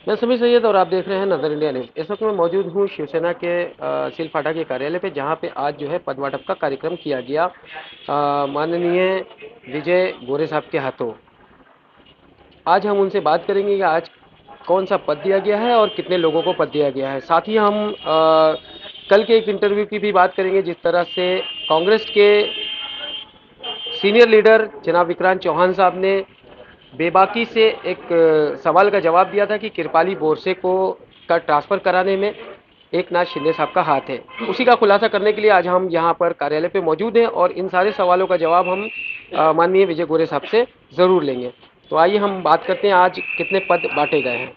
मैं समीर सैयद और आप देख रहे हैं नजर इंडिया न्यूज। इस वक्त मैं मौजूद हूँ शिवसेना के सीलफाटा के कार्यालय पे, जहाँ पे आज जो है पदवाटप का कार्यक्रम किया गया माननीय विजय गोरे साहब के हाथों। आज हम उनसे बात करेंगे कि आज कौन सा पद दिया गया है और कितने लोगों को पद दिया गया है। साथ ही हम कल के एक इंटरव्यू की भी बात करेंगे, जिस तरह से कांग्रेस के सीनियर लीडर जनाब विक्रांत चौहान साहब ने बेबाकी से एक सवाल का जवाब दिया था कि कृपाली बोरसे को का ट्रांसफ़र कराने में एक नाथ शिंदे साहब का हाथ है। उसी का खुलासा करने के लिए आज हम यहाँ पर कार्यालय पे मौजूद हैं और इन सारे सवालों का जवाब हम माननीय विजय गोरे साहब से ज़रूर लेंगे। तो आइए हम बात करते हैं आज कितने पद बांटे गए हैं।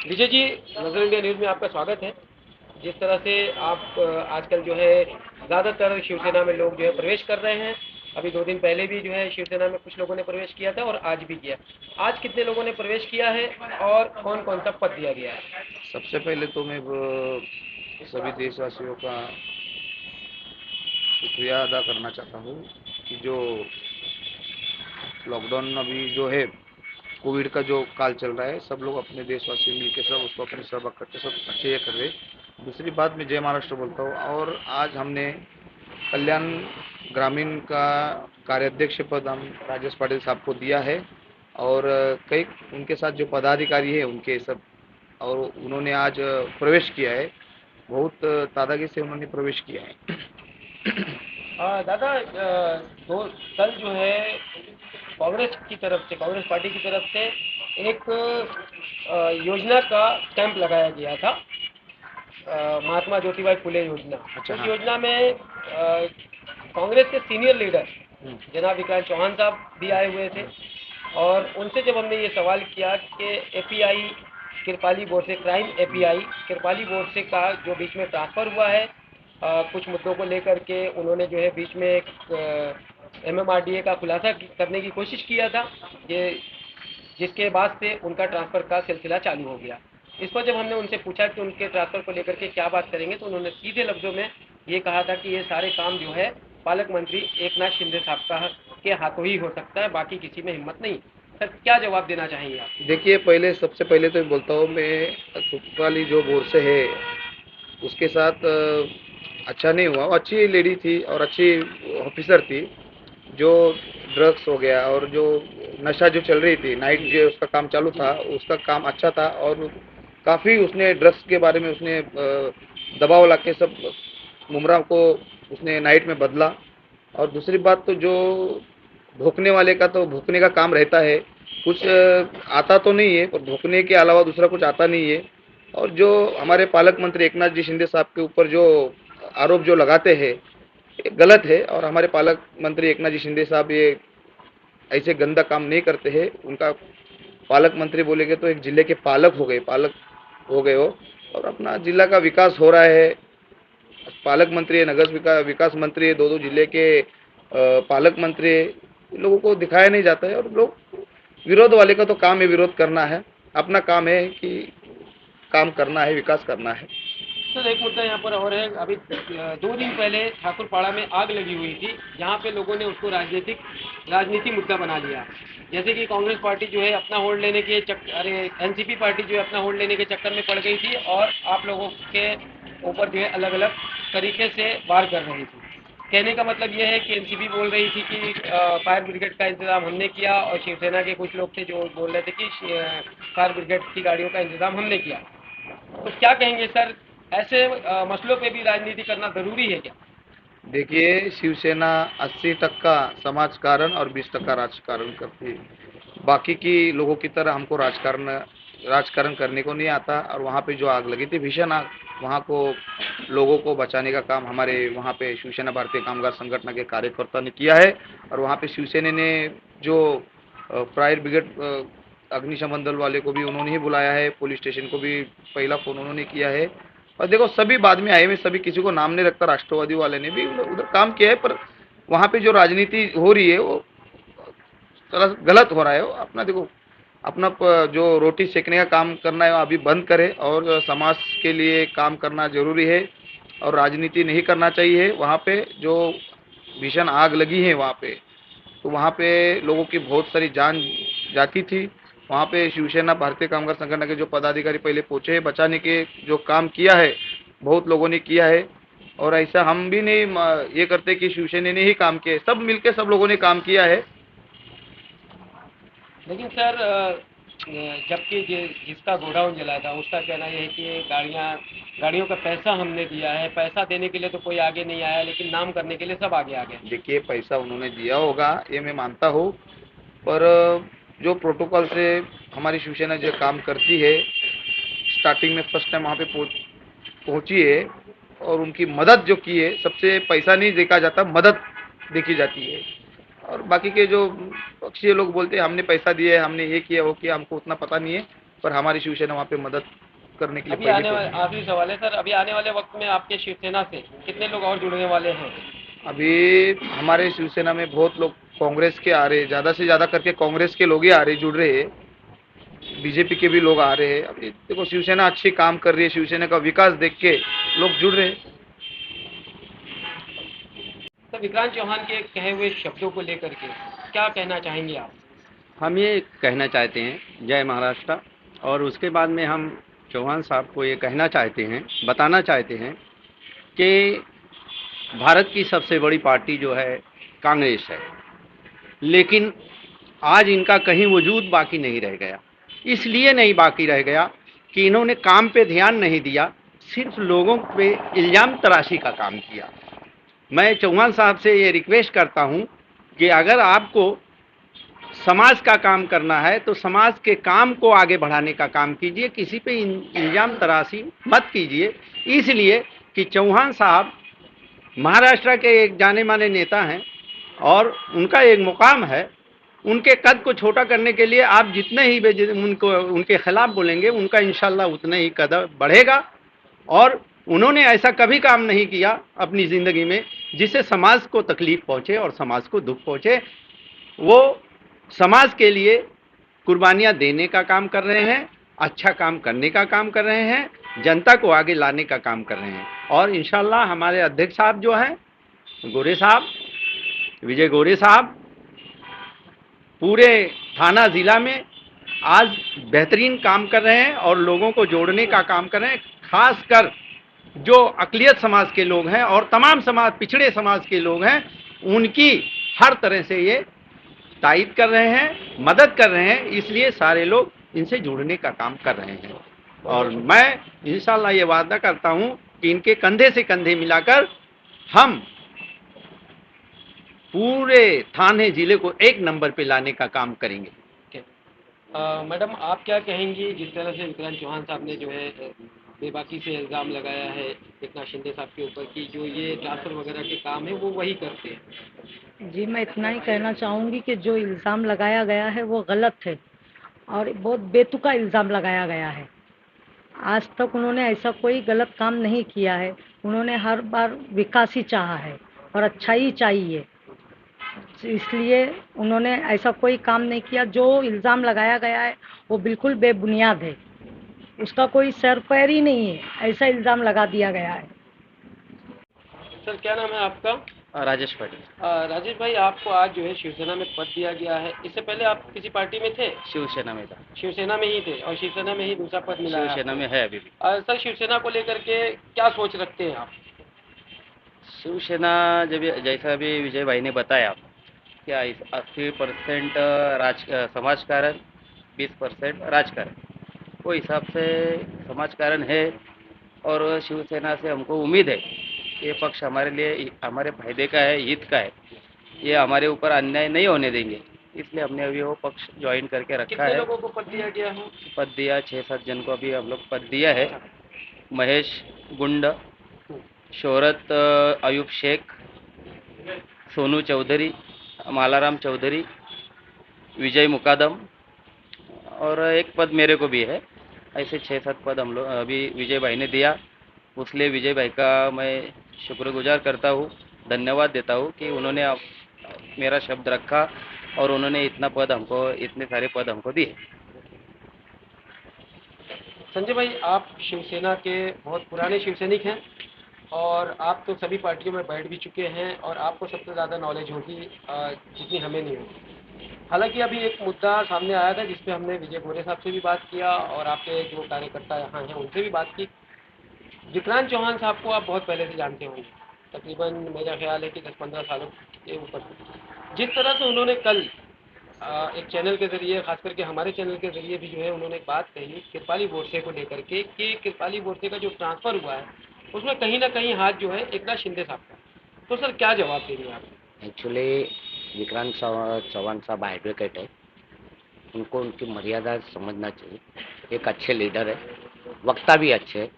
विजय जी, नजर इंडिया न्यूज़ में आपका स्वागत है। जिस तरह से आप आजकल जो है ज़्यादातर शिवसेना में लोग जो है प्रवेश कर रहे हैं। अभी 2 दिन पहले भी जो है शिवसेना में कुछ लोगों ने प्रवेश किया था और आज भी किया। आज कितने लोगों ने प्रवेश किया है और कौन कौन सा पद दिया गया है? सबसे पहले तो मैं सभी देशवासियों का शुक्रिया अदा करना चाहता हूँ कि जो लॉकडाउन अभी जो है कोविड का जो काल चल रहा है, सब लोग अपने देशवासी मिलकर सब उसको अपनी सेवा करके सब अच्छे ये कर रहे। दूसरी बात, मैं जय महाराष्ट्र बोलता हूँ और आज हमने कल्याण ग्रामीण का कार्याध्यक्ष पद हम राजेश पाटिल साहब को दिया है और कई उनके साथ जो पदाधिकारी है उनके सब और उन्होंने आज प्रवेश किया है। बहुत तादागी से उन्होंने प्रवेश किया है। दादा, दो कल जो है कांग्रेस की तरफ से, कांग्रेस पार्टी की तरफ से एक योजना का कैंप लगाया गया था, महात्मा ज्योतिबा फुले योजना। अच्छा, उस हाँ। योजना में कांग्रेस के सीनियर लीडर हम्म, जनाब विक्रांत चौहान साहब भी आए हुए थे और उनसे जब हमने ये सवाल किया कि API Kripali Borse, crime API Kripali Borse का जो बीच में ट्रांसफ़र हुआ है, कुछ मुद्दों को लेकर के उन्होंने जो है बीच में एक एमएमआरडीए का खुलासा करने की कोशिश किया था, ये जिसके बाद से उनका ट्रांसफ़र का सिलसिला चालू हो गया। इस पर जब हमने उनसे पूछा कि उनके ट्रांसफ़र को लेकर के क्या बात करेंगे, तो उन्होंने सीधे लफ्ज़ों में ये कहा था कि ये सारे काम जो है पालक मंत्री एकनाथ शिंदे साहब का के हाथों ही हो सकता है, बाकी किसी में हिम्मत नहीं। सर, क्या जवाब देना चाहेंगे आप? देखिए, पहले सबसे पहले तो बोलता हूँ मैं, वाली जो बोरसे है उसके साथ अच्छा नहीं हुआ। वो अच्छी लेडी थी और अच्छी ऑफिसर थी। जो ड्रग्स हो गया और जो नशा जो चल रही थी, नाइट जो उसका काम चालू जी। था, उसका काम अच्छा था और काफ़ी उसने ड्रग्स के बारे में उसने दबाव ला के सब मुमरा को उसने नाइट में बदला। और दूसरी बात तो जो भोंकने वाले का तो भोंकने का काम रहता है, कुछ आता तो नहीं है, पर भोंकने के अलावा दूसरा कुछ आता नहीं है। और जो हमारे पालक मंत्री एकनाथ जी शिंदे साहब के ऊपर जो आरोप जो लगाते हैं, ये गलत है और हमारे पालक मंत्री एकनाथ जी शिंदे साहब ये ऐसे गंदा काम नहीं करते हैं। उनका पालक मंत्री बोलेंगे तो एक जिले के पालक हो गए हो और अपना जिला का विकास हो रहा है। पालक मंत्री है, नगर विकास मंत्री है, दो दो जिले के पालक मंत्री है। इन लोगों को दिखाया नहीं जाता है और लोग, विरोध वाले का तो काम है विरोध करना है, अपना काम है कि काम करना है, विकास करना है। सर, एक मुद्दा यहाँ पर और है। अभी 2 दिन पहले ठाकुरपाड़ा में आग लगी हुई थी, जहाँ पे लोगों ने उसको राजनीति मुद्दा बना लिया। जैसे कि कांग्रेस पार्टी जो है अपना होल्ड लेने के चक्कर, अरे एनसीपी पार्टी जो है अपना होल्ड लेने के चक्कर में पड़ गई थी और आप लोगों के ऊपर जो है अलग अलग तरीके से वार कर रही थी। कहने का मतलब यह है कि एनसीपी बोल रही थी कि फायर ब्रिगेड का इंतजाम हमने किया, और शिवसेना के कुछ लोग थे जो बोल रहे थे कि फायर ब्रिगेड की गाड़ियों का इंतजाम हमने किया। तो क्या कहेंगे सर, ऐसे मसलों पे भी राजनीति करना ज़रूरी है क्या? देखिए, शिवसेना 80% समाजकारण और 20% राजकारण करती है। बाकी की लोगों की तरह हमको राजकारण राजकारण करने को नहीं आता। और वहाँ पे जो आग लगी थी, भीषण आग, वहाँ को लोगों को बचाने का काम हमारे वहाँ पे शिवसेना भारतीय कामगार संगठन के कार्यकर्ता ने किया है। और वहाँ पे शिवसेना ने जो फायर ब्रिगेड अग्निशमन दल वाले को भी उन्होंने ही बुलाया है, पुलिस स्टेशन को भी पहला फ़ोन उन्होंने किया है। और देखो, सभी बाद में आए हुए, सभी किसी को नाम नहीं रखता, राष्ट्रवादी वाले ने भी उधर उधर काम किया है। पर वहाँ पे जो राजनीति हो रही है वो थोड़ा गलत हो रहा है। वो अपना देखो, अपना जो रोटी सेकने का काम करना है वो अभी बंद करे और समाज के लिए काम करना जरूरी है और राजनीति नहीं करना चाहिए। वहाँ पे जो भीषण आग लगी है वहाँ पे, तो वहाँ पे लोगों की बहुत सारी जान जाती थी। वहाँ पे शिवसेना भारतीय कामगार संगठन के जो पदाधिकारी पहले पहुंचे हैं, बचाने के जो काम किया है बहुत लोगों ने किया है। और ऐसा हम भी नहीं ये करते कि शिवसेना ने ही काम किया है, सब मिलके सब लोगों ने काम किया है। लेकिन सर जबकि जिसका गोडाउन जला था उसका कहना यह है कि गाड़ियों का पैसा हमने दिया है, पैसा देने के लिए तो कोई आगे नहीं आया, लेकिन नाम करने के लिए सब आगे आ गए। देखिए, पैसा उन्होंने दिया होगा ये मैं मानता हूँ, पर जो प्रोटोकॉल से हमारी शिवसेना जो काम करती है, स्टार्टिंग में फर्स्ट टाइम वहाँ पे पहुंची है और उनकी मदद जो की है, सबसे पैसा नहीं देखा जाता, मदद देखी जाती है। और बाकी के जो पक्षीय लोग बोलते हैं हमने पैसा दिया है, हमने ये किया वो किया, हमको उतना पता नहीं है, पर हमारी शिवसेना वहाँ पे मदद करने के लिए अभी आने वाले आखिरी सवाल है सर, अभी आने वाले वक्त में आपके शिवसेना से कितने लोग और जुड़ने वाले हैं? अभी हमारे शिवसेना में बहुत लोग कांग्रेस के आ रहे हैं, ज़्यादा से ज़्यादा करके कांग्रेस के लोग ही आ रहे, जुड़ रहे हैं। बीजेपी के भी लोग आ रहे हैं। अभी देखो, शिवसेना अच्छी काम कर रही है, शिवसेना का विकास देख के लोग जुड़ रहे हैं। तो विक्रांत चौहान के कहे हुए शब्दों को लेकर के क्या कहना चाहेंगे आप? हम ये कहना चाहते हैं जय महाराष्ट्र, और उसके बाद में हम चौहान साहब को ये कहना चाहते हैं, बताना चाहते हैं कि भारत की सबसे बड़ी पार्टी जो है कांग्रेस है, लेकिन आज इनका कहीं वजूद बाकी नहीं रह गया। इसलिए नहीं बाकी रह गया कि इन्होंने काम पे ध्यान नहीं दिया, सिर्फ लोगों पे इल्ज़ाम तराशी का काम किया। मैं चौहान साहब से ये रिक्वेस्ट करता हूँ कि अगर आपको समाज का काम करना है तो समाज के काम को आगे बढ़ाने का काम कीजिए, किसी पे इल्ज़ाम तराशी मत कीजिए। इसलिए कि चौहान साहब महाराष्ट्र के एक जाने माने नेता हैं और उनका एक मुकाम है। उनके कद को छोटा करने के लिए आप जितने ही उनको उनके खिलाफ बोलेंगे, उनका इंशाल्लाह उतना ही कदम बढ़ेगा। और उन्होंने ऐसा कभी काम नहीं किया अपनी ज़िंदगी में जिससे समाज को तकलीफ पहुँचे और समाज को दुख पहुँचे। वो समाज के लिए कुर्बानियाँ देने का काम कर रहे हैं, अच्छा काम करने का काम कर रहे हैं, जनता को आगे लाने का काम कर रहे हैं। और इंशाल्लाह हमारे अध्यक्ष साहब जो हैं, गोरे साहब, विजय गोरे साहब, पूरे थाना ज़िला में आज बेहतरीन काम कर रहे हैं और लोगों को जोड़ने का काम कर रहे हैं। खासकर जो अक़लियत समाज के लोग हैं और तमाम समाज, पिछड़े समाज के लोग हैं, उनकी हर तरह से ये तायद कर रहे हैं, मदद कर रहे हैं। इसलिए सारे लोग इनसे जुड़ने का काम कर रहे हैं और मैं इंशाल्लाह ये वादा करता हूं कि इनके कंधे से कंधे मिलाकर हम पूरे थाने जिले को एक नंबर पे लाने का काम करेंगे। मैडम, आप क्या कहेंगी जिस तरह से विक्रांत चौहान साहब ने जो है बेबाकी से इल्ज़ाम लगाया है एकनाथ शिंदे साहब के ऊपर कि जो ये ट्रांसफ़र वगैरह के काम है वो वही करते हैं? जी, मैं इतना ही कहना चाहूँगी कि जो इल्ज़ाम लगाया गया है वो गलत है और बहुत बेतुका इल्ज़ाम लगाया गया है। आज तक उन्होंने ऐसा कोई गलत काम नहीं किया है। उन्होंने हर बार विकास ही चाहा है और अच्छा ही चाहिए, इसलिए उन्होंने ऐसा कोई काम नहीं किया। जो इल्ज़ाम लगाया गया है वो बिल्कुल बेबुनियाद है, उसका कोई सर पैर ही नहीं है, ऐसा इल्ज़ाम लगा दिया गया है। सर, क्या नाम है आपका? राजेश पाटिल। राजेश भाई, आपको आज जो है शिवसेना में पद दिया गया है, इससे पहले आप किसी पार्टी में थे? शिवसेना में था। शिवसेना में ही थे और शिवसेना में ही दूसरा पद मिला है शिवसेना आपको। में है अभी भी। सर, शिवसेना को लेकर के क्या सोच रखते हैं आप? शिवसेना जब जैसा अभी विजय भाई ने बताया क्या 80% समाजकारण, 20% राजकारण, वो हिसाब से समाजकारण है। और शिवसेना से हमको उम्मीद है ये पक्ष हमारे लिए, हमारे फायदे का है, हित का है, ये हमारे ऊपर अन्याय नहीं होने देंगे। इसलिए हमने अभी वो पक्ष ज्वाइन करके रखा कितने है। लोगों को पद दिया गया है? पद दिया 6-7 जन को अभी हम लोग पद दिया है। महेश गुंड, शोहरत अयूब शेख, सोनू चौधरी, मालाराम चौधरी, विजय मुकादम और एक पद मेरे को भी है। ऐसे 6-7 पद हम लोग अभी विजय भाई ने दिया। उसलिए विजय भाई का मैं शुक्रगुजार करता हूँ, धन्यवाद देता हूँ कि उन्होंने मेरा शब्द रखा और उन्होंने इतना पद हमको, इतने सारे पद हमको दिए। संजय भाई, आप शिवसेना के बहुत पुराने शिवसैनिक हैं और आप तो सभी पार्टियों में बैठ भी चुके हैं और आपको सबसे ज़्यादा नॉलेज होगी जितनी हमें नहीं होगी। हालांकि अभी एक मुद्दा सामने आया था जिसपे हमने विजय गोरे साहब से भी बात किया और आपके जो कार्यकर्ता यहाँ हैं उनसे भी बात की। विक्रांत चौहान साहब को आप बहुत पहले से जानते होंगे, तकरीबन मेरा ख्याल है कि 10-15 सालों के ऊपर। जिस तरह से उन्होंने कल एक चैनल के ज़रिए, खास करके हमारे चैनल के ज़रिए भी जो है उन्होंने एक बात कही कृपाली बोरसे को लेकर के कि कृपाली बोरसे का जो ट्रांसफ़र हुआ है उसमें कहीं ना कहीं हाथ जो है एकनाथ शिंदे साहब का। तो सर क्या जवाब देंगे आप? एक्चुअली विक्रांत चौहान साहब एडवोकेट है, उनको उनकी मर्यादा समझना चाहिए। एक अच्छे लीडर है, वक्ता भी अच्छे है।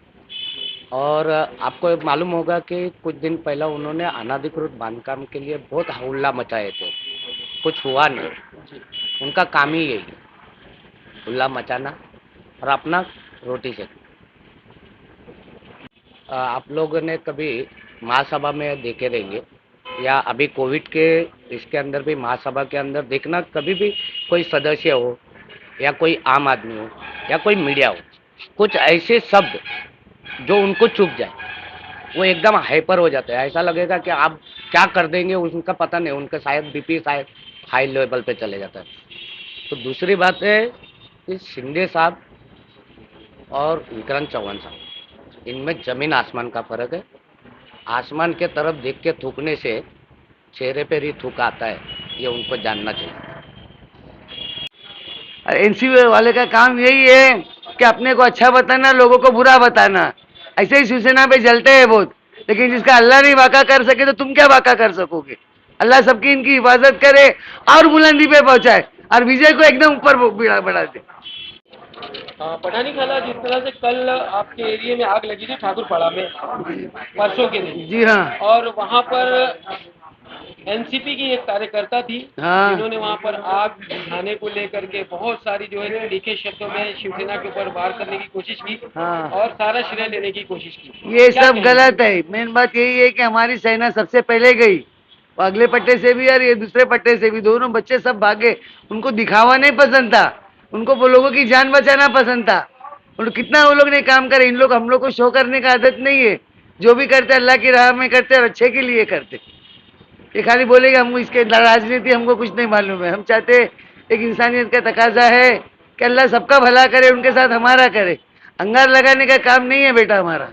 और आपको मालूम होगा कि कुछ दिन पहले उन्होंने अनाधिकृत बांधकाम के लिए बहुत हल्ला मचाए थे, कुछ हुआ नहीं। उनका काम ही यही है, हल्ला मचाना और अपना रोटी सेकना। आप लोगों ने कभी महासभा में देखे रहेंगे या अभी कोविड के इसके अंदर भी महासभा के अंदर देखना, कभी भी कोई सदस्य हो या कोई आम आदमी हो या कोई मीडिया हो, कुछ ऐसे शब्द जो उनको चुभ जाए, वो एकदम हाइपर हो जाते हैं। ऐसा लगेगा कि आप क्या कर देंगे उनका पता नहीं, उनका शायद बीपी शायद हाई लेवल पे चले जाता है। तो दूसरी बात है कि शिंदे साहब और विक्रांत चौहान साहब, इनमें जमीन आसमान का फर्क है। आसमान के तरफ देख के थूकने से चेहरे पे ही थूक आता है, ये उनको जानना चाहिए। एनसीपी वाले का काम यही है कि अपने को अच्छा बताना, लोगों को बुरा बताना। ऐसे ही शिवसेना पे जलते हैं बहुत, लेकिन जिसका अल्लाह नहीं वाका कर सके तो तुम क्या वाका कर सकोगे। अल्लाह सबकी इनकी हिफाजत करे और बुलंदी पे पहुंचाए और विजय को एकदम ऊपर बढ़ा दे। पठानी खाला, जिस तरह से कल आपके एरिया में आग लगी थी ठाकुरपाड़ा में परसों के दिन, जी हाँ, और वहाँ पर एनसीपी की एक कार्यकर्ता थी हाँ। जिन्होंने वहाँ पर आग बुझाने को लेकर के बहुत सारी जो है तीखे शब्दों में शिवसेना के ऊपर वार करने की कोशिश की, हाँ। और सारा श्रेय लेने की कोशिश की। ये क्या सब कहेंगे? गलत है। मेन बात यही है कि हमारी सेना सबसे पहले गई, वो अगले पट्टे से भी और ये दूसरे पट्टे से भी, दोनों बच्चे सब भागे। उनको दिखावा नहीं पसंद था, उनको वो लोगों की जान बचाना पसंद था। और कितना वो लोग ने काम करे। इन लोग, हम लोग को शो करने का आदत नहीं है। जो भी करते अल्लाह की राह में करते और अच्छे के लिए करते। ये खाली बोलेगा हम इसके राजनीति हमको कुछ नहीं मालूम है। हम चाहते एक इंसानियत का तकाजा है कि अल्लाह सबका भला करे, उनके साथ हमारा करे। अंगार लगाने का काम नहीं है बेटा हमारा।